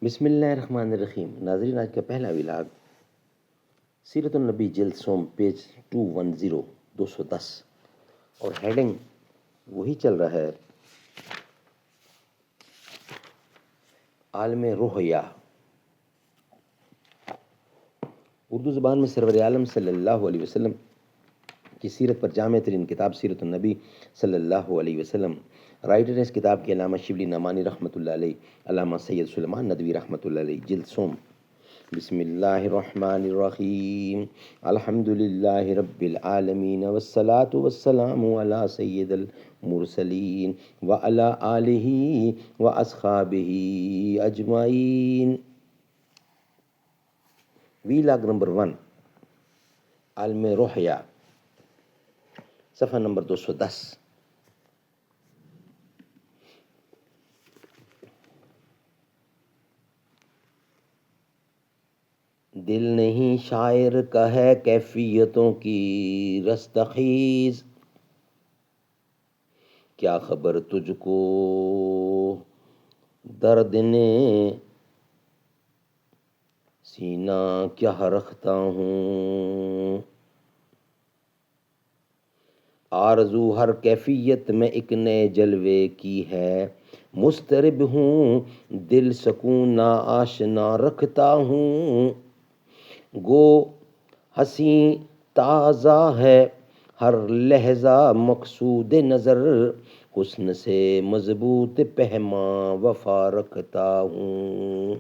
بسم اللہ الرحمن الرحیم. ناظرین، آج کا پہلا ولاگ سیرت النبی جلد سوم پیج 210 210 اور ہیڈنگ وہی چل رہا ہے، عالم رؤیا. اردو زبان میں سرور عالم صلی اللہ علیہ وسلم کی سیرت پر جامع ترین کتاب سیرت النبی صلی اللہ علیہ وسلم. رائٹر اس کتاب کے علامہ شبلی نعمانی رحمۃ اللہ علیہ، علامہ سید سلیمان ندوی رحمۃ اللہ علیہ. جلد سوم. بسم اللہ الرحمن الرحیم. الحمد للہ رب العالمین والصلاة والسلام علی سید المرسلین وعلی آلہ واصحابہ اجمعین. ویلاگ نمبر 1، عالم رؤیا، صفحہ نمبر 210. دل نہیں شاعر کا ہے کیفیتوں کی رستخیز، کیا خبر تجھ کو درد نے سینہ کیا رکھتا ہوں. آرزو ہر کیفیت میں ایک نئے جلوے کی ہے، مضطرب ہوں دل سکون نا آشنا رکھتا ہوں. گو حسین تازہ ہے ہر لحظہ مقصود نظر، حسن سے مضبوط پیماں وفا رکھتا ہوں.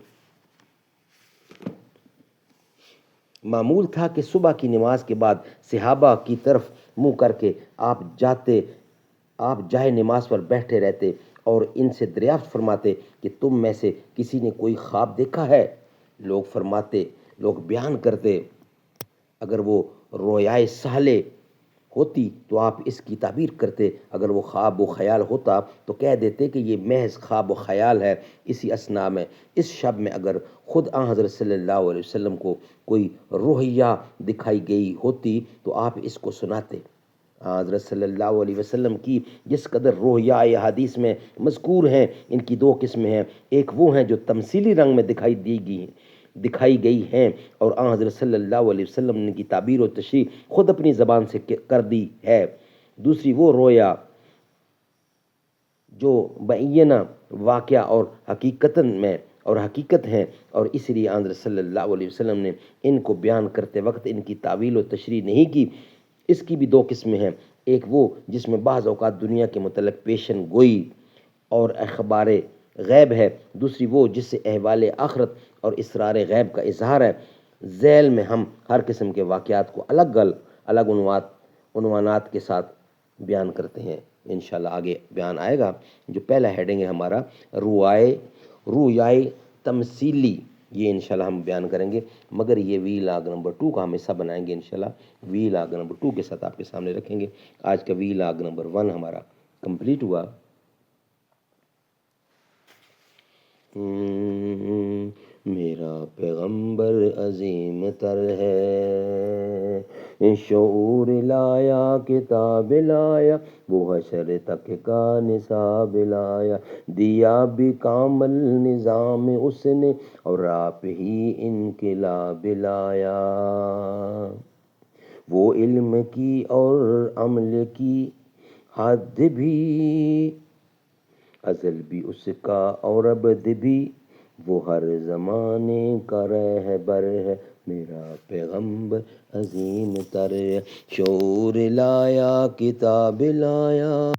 معمول تھا کہ صبح کی نماز کے بعد صحابہ کی طرف منہ کر کے آپ جائے نماز پر بیٹھے رہتے اور ان سے دریافت فرماتے کہ تم میں سے کسی نے کوئی خواب دیکھا ہے؟ لوگ بیان کرتے. اگر وہ رویائے صالح ہوتی تو آپ اس کی تعبیر کرتے، اگر وہ خواب و خیال ہوتا تو کہہ دیتے کہ یہ محض خواب و خیال ہے. اسی اثنا میں اس شب میں اگر خود آن حضرت صلی اللہ علیہ وسلم کو کوئی رؤیا دکھائی گئی ہوتی تو آپ اس کو سناتے. حضرت صلی اللہ علیہ وسلم کی جس قدر رؤیا حدیث میں مذکور ہیں، ان کی دو قسمیں ہیں. ایک وہ ہیں جو تمثیلی رنگ میں دکھائی گئی ہیں اور آن حضرت صلی اللہ علیہ وسلم نے کی تعبیر و تشریح خود اپنی زبان سے کر دی ہے. دوسری وہ رویا جو بعینہ واقعہ اور حقیقت ہیں، اور اس لیے آن حضرت صلی اللہ علیہ وسلم نے ان کو بیان کرتے وقت ان کی تعویل و تشریح نہیں کی. اس کی بھی دو قسمیں ہیں. ایک وہ جس میں بعض اوقات دنیا کے متعلق پیشن گوئی اور اخبار غیب ہے. دوسری وہ جس سے احوال آخرت اور اسرار غیب کا اظہار ہے. ذیل میں ہم ہر قسم کے واقعات کو الگ عنوانات کے ساتھ بیان کرتے ہیں. انشاءاللہ آگے بیان آئے گا. جو پہلا ہیڈنگ ہے ہمارا رؤیائے تمثیلی، یہ انشاءاللہ ہم بیان کریں گے، مگر یہ ویلاگ نمبر 2 کا ہم حصہ بنائیں گے. انشاءاللہ ویلاگ نمبر 2 کے ساتھ آپ کے سامنے رکھیں گے. آج کا ویلاگ نمبر 1 ہمارا کمپلیٹ ہوا. میرا پیغمبر عظیم تر ہے، شعور لایا کتاب لایا، وہ حشر تک کا نصاب لایا. دیا بھی کامل نظام اس نے اور آپ ہی انقلاب لایا. وہ علم کی اور عمل کی حد بھی ازل بھی اس کا اور ابد بھی، وہ ہر زمانے کا رہبر ہے. میرا پیغمبر عظیم تر ہے، شعور لایا کتاب لایا.